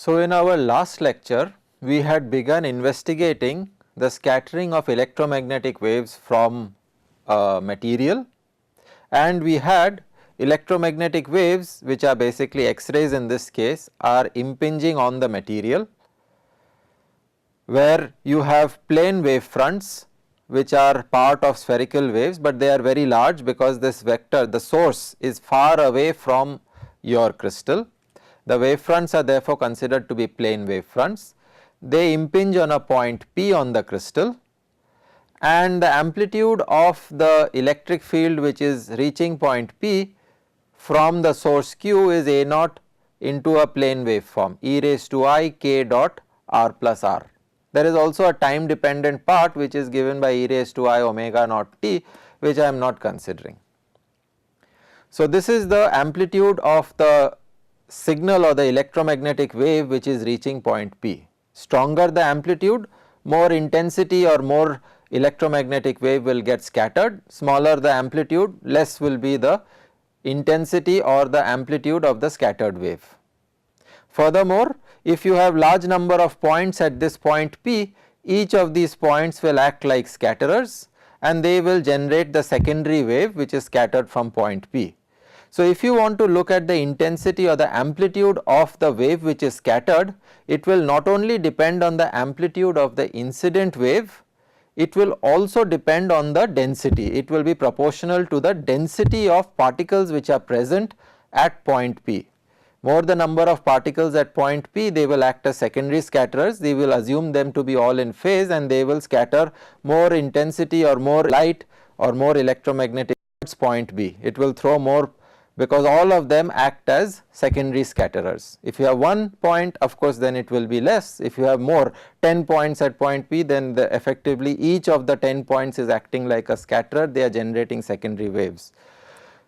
So, in our last lecture, we had begun investigating the scattering of electromagnetic waves from a material, and we had electromagnetic waves, which are basically X-rays in this case, are impinging on the material, where you have plane wave fronts which are part of spherical waves, but they are very large because this vector, the source, is far away from your crystal. The wave fronts are therefore considered to be plane wave fronts. They impinge on a point P on the crystal, and the amplitude of the electric field which is reaching point P from the source Q is A naught into a plane wave form e raised to I k dot r plus r. There is also a time dependent part which is given by e raised to I omega naught t, which I am not considering. So, this is the amplitude of the signal or the electromagnetic wave which is reaching point P. Stronger the amplitude, more intensity or more electromagnetic wave will get scattered. Smaller the amplitude, less will be the intensity or the amplitude of the scattered wave. Furthermore, if you have large number of points at this point P, each of these points will act like scatterers and they will generate the secondary wave which is scattered from point P. So, if you want to look at the intensity or the amplitude of the wave which is scattered, it will not only depend on the amplitude of the incident wave, it will also depend on the density. It will be proportional to the density of particles which are present at point P. More the number of particles at point P, they will act as secondary scatterers. They will assume them to be all in phase and they will scatter more intensity or more light or more electromagnetic towards point B. It will throw more because all of them act as secondary scatterers. If you have one point, of course, then it will be less. If you have more 10 points at point P, then effectively each of the 10 points is acting like a scatterer, they are generating secondary waves.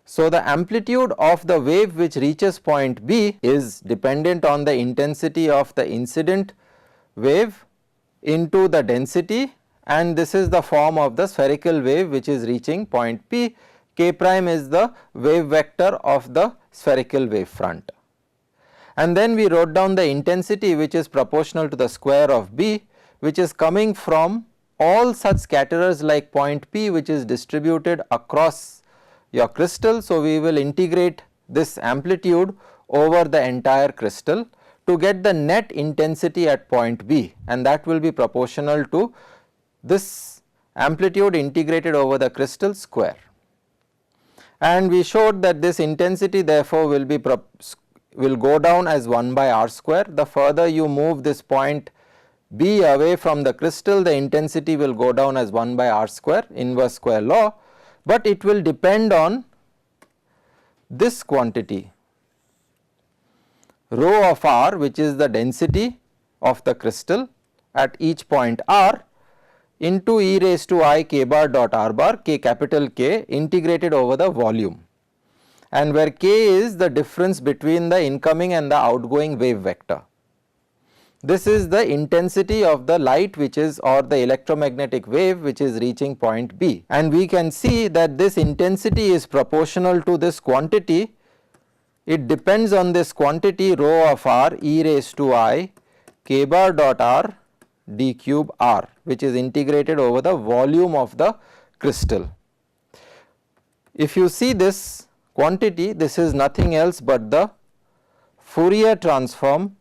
So, the amplitude of the wave which reaches point B is dependent on the intensity of the incident wave into the density, and this is the form of the spherical wave which is reaching point P. K prime is the wave vector of the spherical wave front. And then we wrote down the intensity which is proportional to the square of B, which is coming from all such scatterers like point P which is distributed across your crystal. So, we will integrate this amplitude over the entire crystal to get the net intensity at point B, and that will be proportional to this amplitude integrated over the crystal square. And we showed that this intensity therefore will go down as 1 by r square. The further you move this point B away from the crystal, the intensity will go down as 1 by r square, inverse square law, but it will depend on this quantity rho of r, which is the density of the crystal at each point r, into e raised to I k bar dot r bar, k capital K, integrated over the volume, and where k is the difference between the incoming and the outgoing wave vector. This is the intensity of the light which is, or the electromagnetic wave which is reaching point B, and we can see that this intensity is proportional to this quantity. It depends on this quantity rho of r e raised to I k bar dot r d cube r, which is integrated over the volume of the crystal. If you see this quantity, this is nothing else but the Fourier transform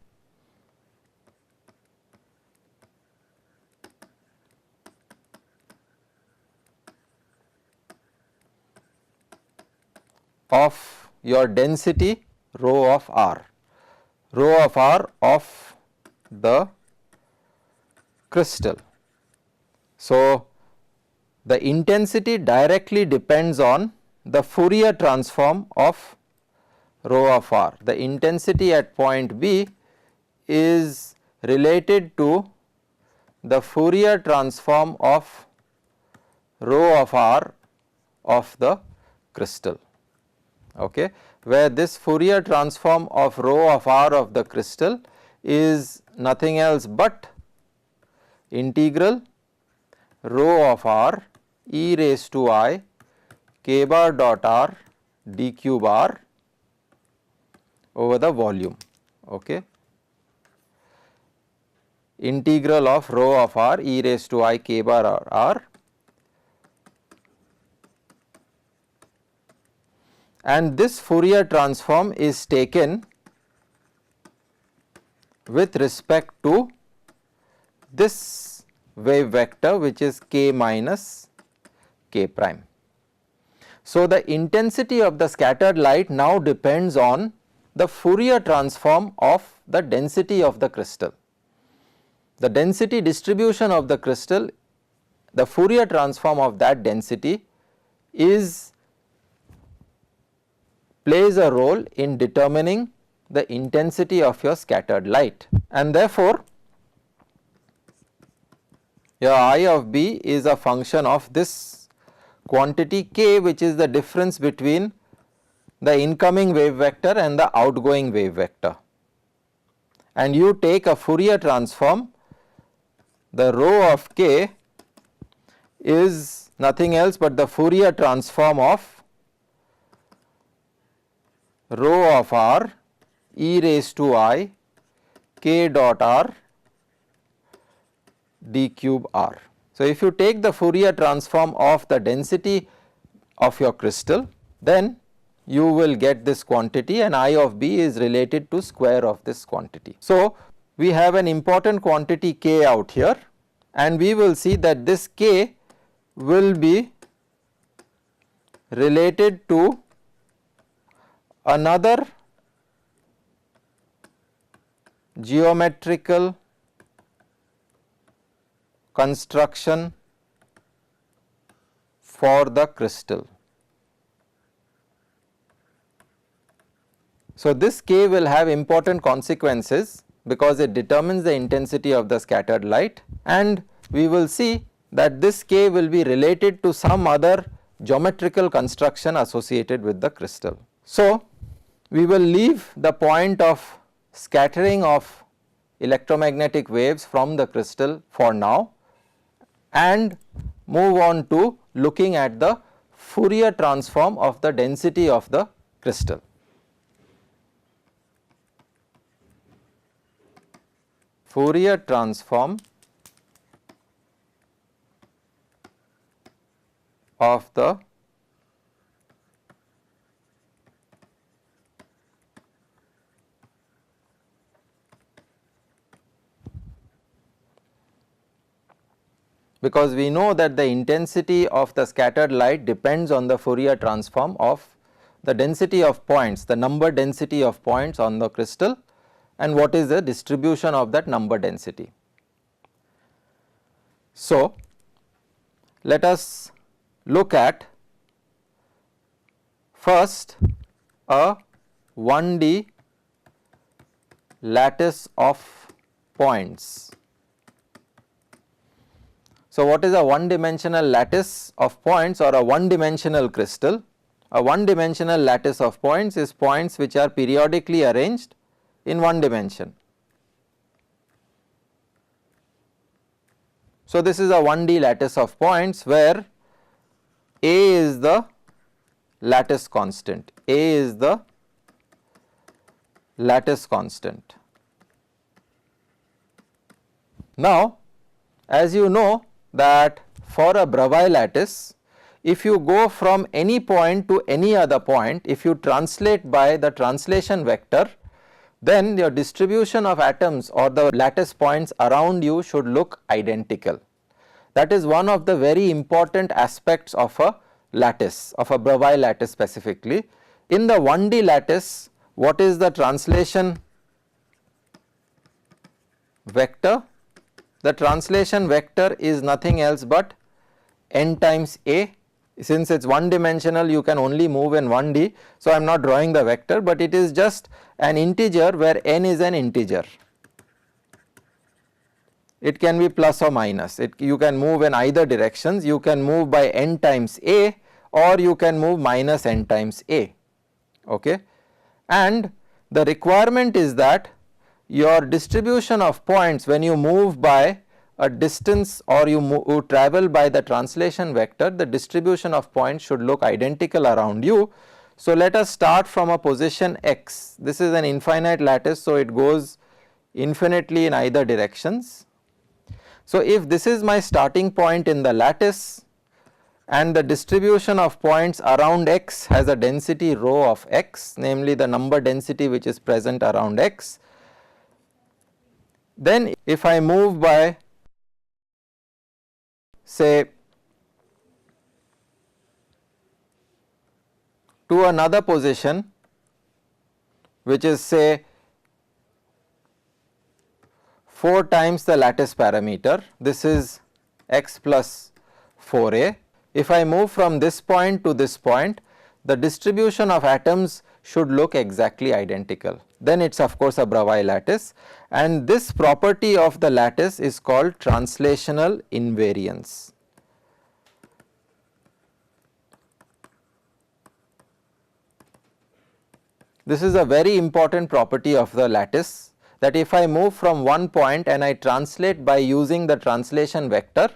of your density rho of r of the crystal. So, the intensity directly depends on the Fourier transform of rho of r. The intensity at point B is related to the Fourier transform of rho of r of the crystal, okay, where this Fourier transform of rho of r of the crystal is nothing else but integral rho of r e raised to I k bar dot r d cube r over the volume. Okay. integral of rho of r e raised to I k bar r, and this Fourier transform is taken with respect to this wave vector, which is k minus k prime. So, the intensity of the scattered light now depends on the Fourier transform of the density of the crystal. The density distribution of the crystal, the Fourier transform of that density plays a role in determining the intensity of your scattered light, and therefore, your I of B is a function of this quantity k, which is the difference between the incoming wave vector and the outgoing wave vector, and you take a Fourier transform. The rho of k is nothing else but the Fourier transform of rho of r e raised to I k dot r d cube r. So, if you take the Fourier transform of the density of your crystal, then you will get this quantity, and I of B is related to square of this quantity. So, we have an important quantity k out here, and we will see that this k will be related to another geometrical construction for the crystal. So, this k will have important consequences because it determines the intensity of the scattered light, and we will see that this k will be related to some other geometrical construction associated with the crystal. So, we will leave the point of scattering of electromagnetic waves from the crystal for now and move on to looking at the Fourier transform of the density of the crystal. Fourier transform of the because we know that the intensity of the scattered light depends on the Fourier transform of the density of points, the number density of points on the crystal, and what is the distribution of that number density. So, let us look at first a 1D lattice of points. So, what is a one dimensional lattice of points or a one dimensional crystal? A one dimensional lattice of points is points which are periodically arranged in one dimension. So, this is a 1D lattice of points where A is the lattice constant, A is the lattice constant. Now, as you know that for a Bravais lattice, if you go from any point to any other point, if you translate by the translation vector, then your distribution of atoms or the lattice points around you should look identical. That is one of the very important aspects of a lattice, of a Bravais lattice specifically. In the 1D lattice, what is the translation vector? The translation vector is nothing else but n times A. Since it is one dimensional, you can only move in 1D. So, I am not drawing the vector, but it is just an integer where n is an integer. It can be plus or minus, you can move in either directions, you can move by n times A or you can move minus n times A. Okay. And the requirement is that your distribution of points when you move by a distance or you travel by the translation vector, the distribution of points should look identical around you. So, let us start from a position x. This is an infinite lattice, so it goes infinitely in either directions. So, if this is my starting point in the lattice and the distribution of points around x has a density rho of x, namely the number density which is present around x, then if I move by say to another position which is say 4 times the lattice parameter, this is x plus 4a. If I move from this point to this point, the distribution of atoms should look exactly identical. Then it is of course a Bravais lattice, and this property of the lattice is called translational invariance. This is a very important property of the lattice, that if I move from one point and I translate by using the translation vector,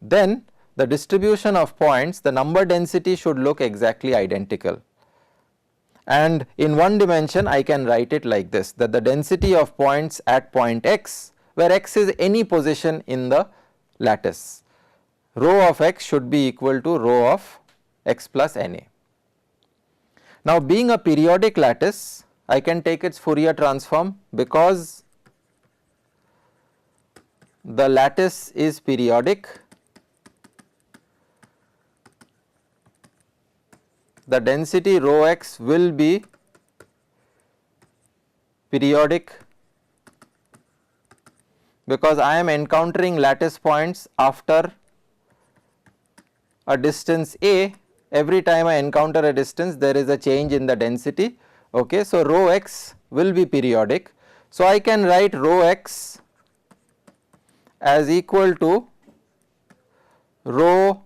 then the distribution of points, the number density should look exactly identical. And in one dimension I can write it like this, that the density of points at point x, where x is any position in the lattice, rho of x should be equal to rho of x plus na. Now, being a periodic lattice, I can take its Fourier transform, because the lattice is periodic. The density rho x will be periodic, because I am encountering lattice points after a distance a. Every time I encounter a distance, there is a change in the density. Okay. So, rho x will be periodic. So, I can write rho x as equal to rho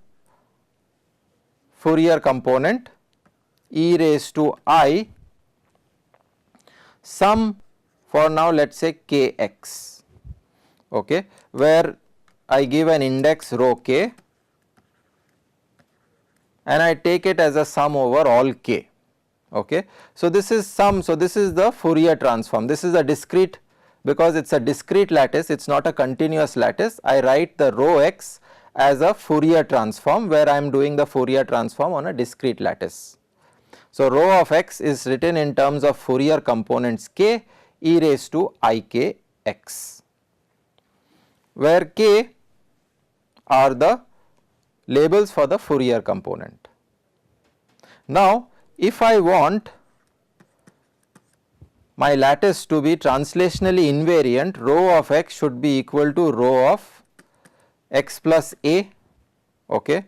Fourier component e raised to I sum for now let us say k x, okay, where I give an index rho k and I take it as a sum over all k. Okay. So, this is sum. So, this is the Fourier transform. This is a discrete, because it is a discrete lattice, it is not a continuous lattice. I write the rho x as a Fourier transform, where I am doing the Fourier transform on a discrete lattice. So, rho of x is written in terms of Fourier components k e raised to I k x, where k are the labels for the Fourier component. Now, if I want my lattice to be translationally invariant, rho of x should be equal to rho of x plus a, okay,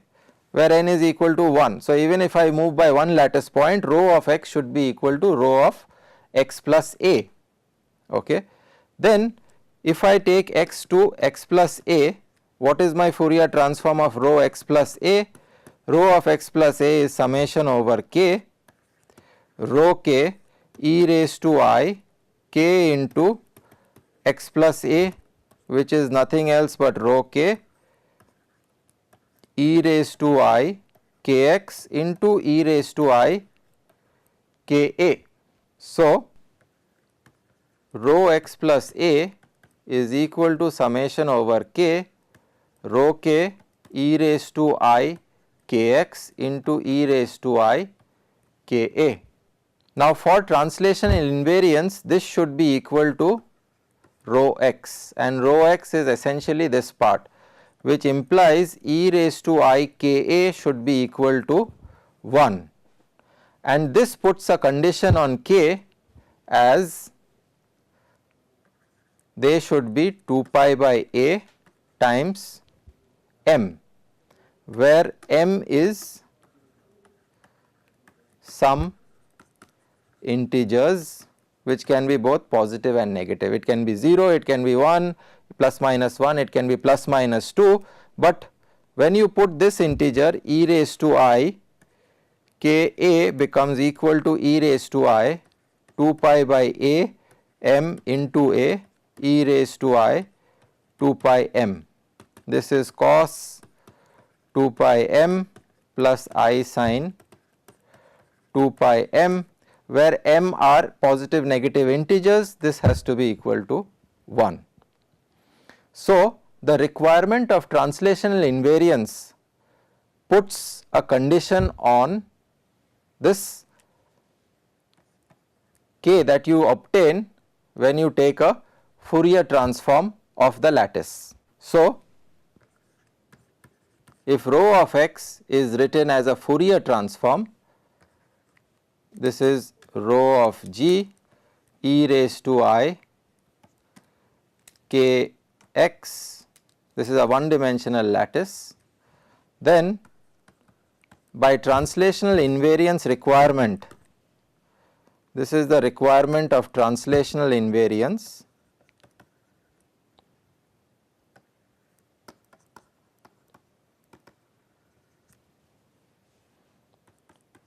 where n is equal to 1. So, even if I move by one lattice point, rho of x should be equal to rho of x plus a. Okay. Then if I take x to x plus a, what is my Fourier transform of rho x plus a? Rho of x plus a is summation over k rho k e raised to I k into x plus a, which is nothing else but rho k e raised to I k x into e raised to I k a. So, rho x plus a is equal to summation over k rho k e raised to I k x into e raised to I k a. Now, for translation in invariance, this should be equal to rho x, and rho x is essentially this part, which implies e raised to I k a should be equal to 1, and this puts a condition on k as they should be 2 pi by a times m, where m is some integers which can be both positive and negative. It can be 0, it can be 1, plus minus 1, it can be plus minus 2, but when you put this integer e raised to I k a becomes equal to e raised to I 2 pi by a m into a e raised to I 2 pi m. This is cos 2 pi m plus I sin 2 pi m, where m are positive negative integers. This has to be equal to 1. So, the requirement of translational invariance puts a condition on this k that you obtain when you take a Fourier transform of the lattice. So, if rho of x is written as a Fourier transform, this is rho of g e raised to I k x, this is a one dimensional lattice, then by translational invariance requirement, this is the requirement of translational invariance,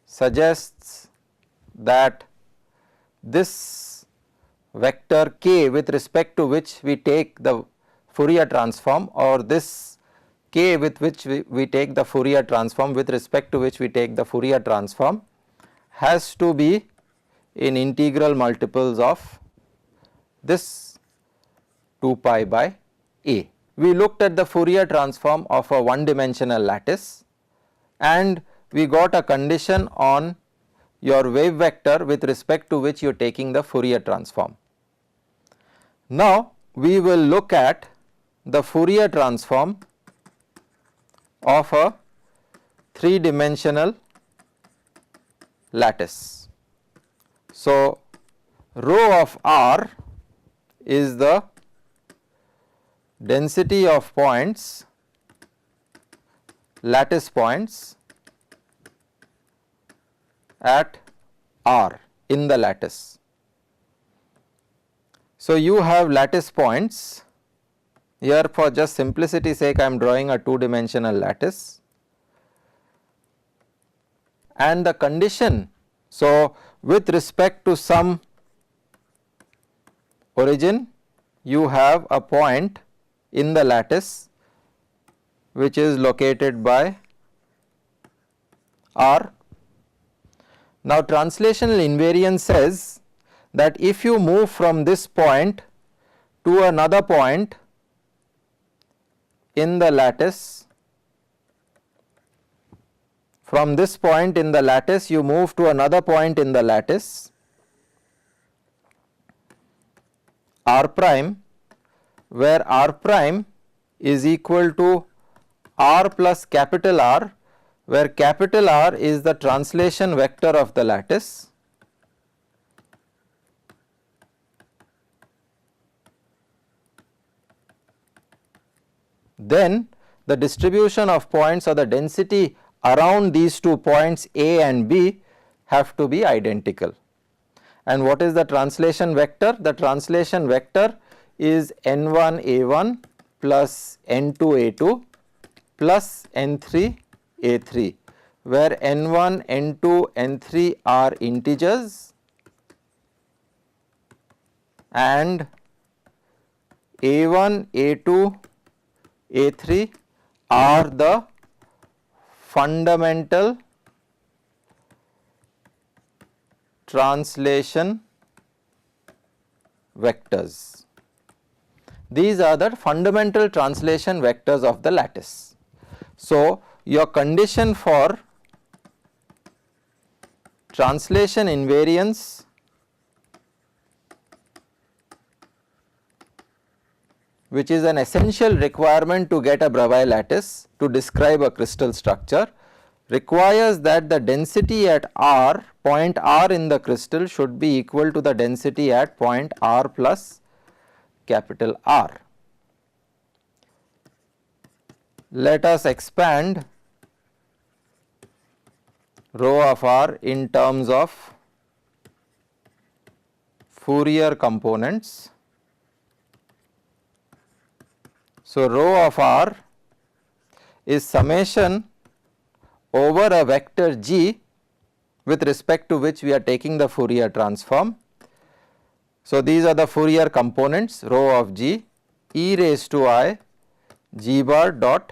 suggests that this vector k with respect to which we take the Fourier transform, or this k with which we take the Fourier transform with respect to which we take the Fourier transform, has to be in integral multiples of this 2 pi by a. We looked at the Fourier transform of a one dimensional lattice and we got a condition on your wave vector with respect to which you are taking the Fourier transform. Now, we will look at the Fourier transform of a three dimensional lattice. So, rho of R is the density of points, lattice points at R in the lattice. So, you have lattice points. Here for just simplicity sake I am drawing a two dimensional lattice, and the condition, so with respect to some origin you have a point in the lattice which is located by R. Now, translational invariance says that if you move from this point to another point in the lattice, from this point in the lattice you move to another point in the lattice R prime, where R prime is equal to R plus capital R, where capital R is the translation vector of the lattice, then the distribution of points or the density around these two points A and B have to be identical. And what is the translation vector? The translation vector is n1 a1 plus n2 a2 plus n3 a3, where n1, n2, n3 are integers and a1, a2, a3 are the fundamental translation vectors. These are the fundamental translation vectors of the lattice. So, your condition for translation invariance which is an essential requirement to get a Bravais lattice to describe a crystal structure, requires that the density at R, point R in the crystal should be equal to the density at point R plus capital R. Let us expand rho of R in terms of Fourier components. So, rho of R is summation over a vector G with respect to which we are taking the Fourier transform. So, these are the Fourier components, rho of G e raised to I G bar dot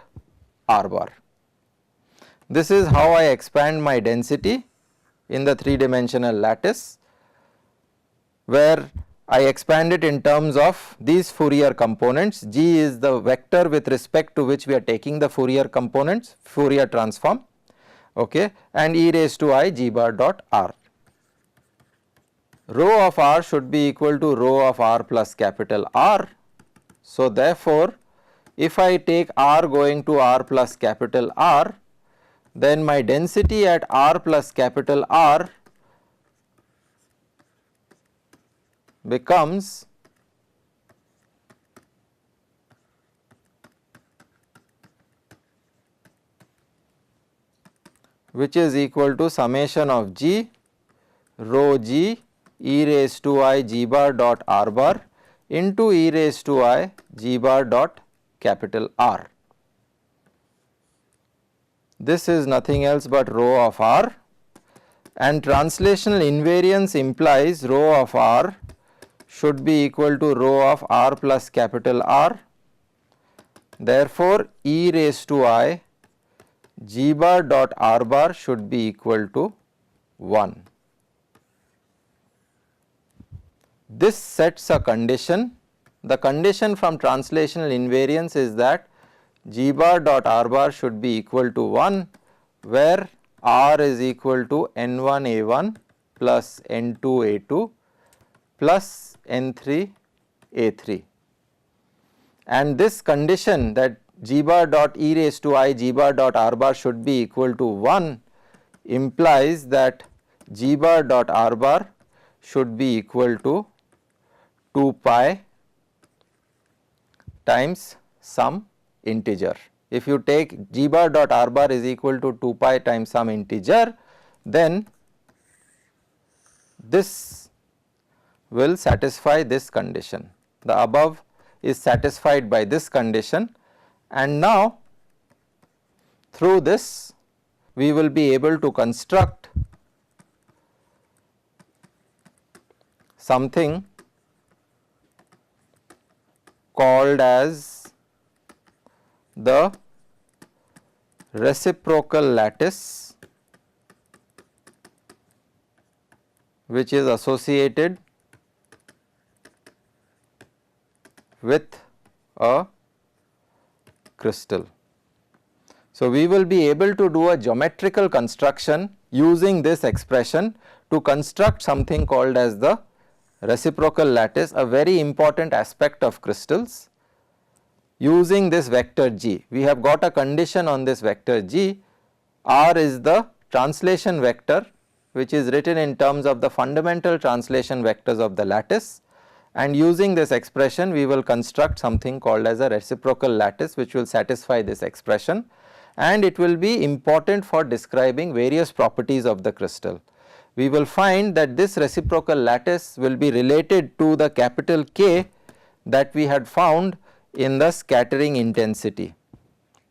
R bar. This is how I expand my density in the three dimensional lattice, where I expand it in terms of these Fourier components. G is the vector with respect to which we are taking the Fourier components, Fourier transform, okay, and e raised to I g bar dot r. Rho of r should be equal to rho of r plus capital R. So, therefore, if I take r going to r plus capital R, then my density at r plus capital R becomes which is equal to summation of g rho g e raised to I g bar dot r bar into e raised to I g bar dot capital R. This is nothing else but rho of r, and translational invariance implies rho of r should be equal to rho of r plus capital R. Therefore, e raised to I g bar dot r bar should be equal to 1. This sets a condition. The condition from translational invariance is that g bar dot r bar should be equal to 1, where r is equal to n1 a1 plus n2 a2 plus n3 a3. And this condition that g bar dot e raised to I g bar dot r bar should be equal to 1 implies that g bar dot r bar should be equal to 2 pi times some integer. If you take g bar dot r bar is equal to 2 pi times some integer, then this will satisfy this condition. The above is satisfied by this condition, and now through this we will be able to construct something called as the reciprocal lattice, which is associated with a crystal. So, we will be able to do a geometrical construction using this expression to construct something called as the reciprocal lattice, a very important aspect of crystals, using this vector g. We have got a condition on this vector g. R is the translation vector which is written in terms of the fundamental translation vectors of the lattice, and using this expression we will construct something called as a reciprocal lattice which will satisfy this expression, and it will be important for describing various properties of the crystal. We will find that this reciprocal lattice will be related to the capital K that we had found in the scattering intensity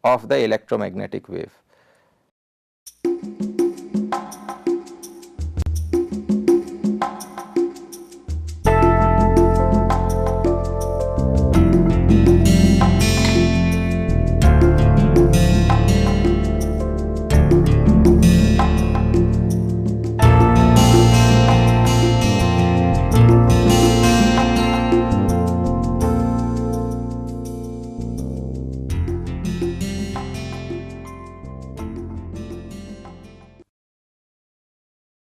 of the electromagnetic wave.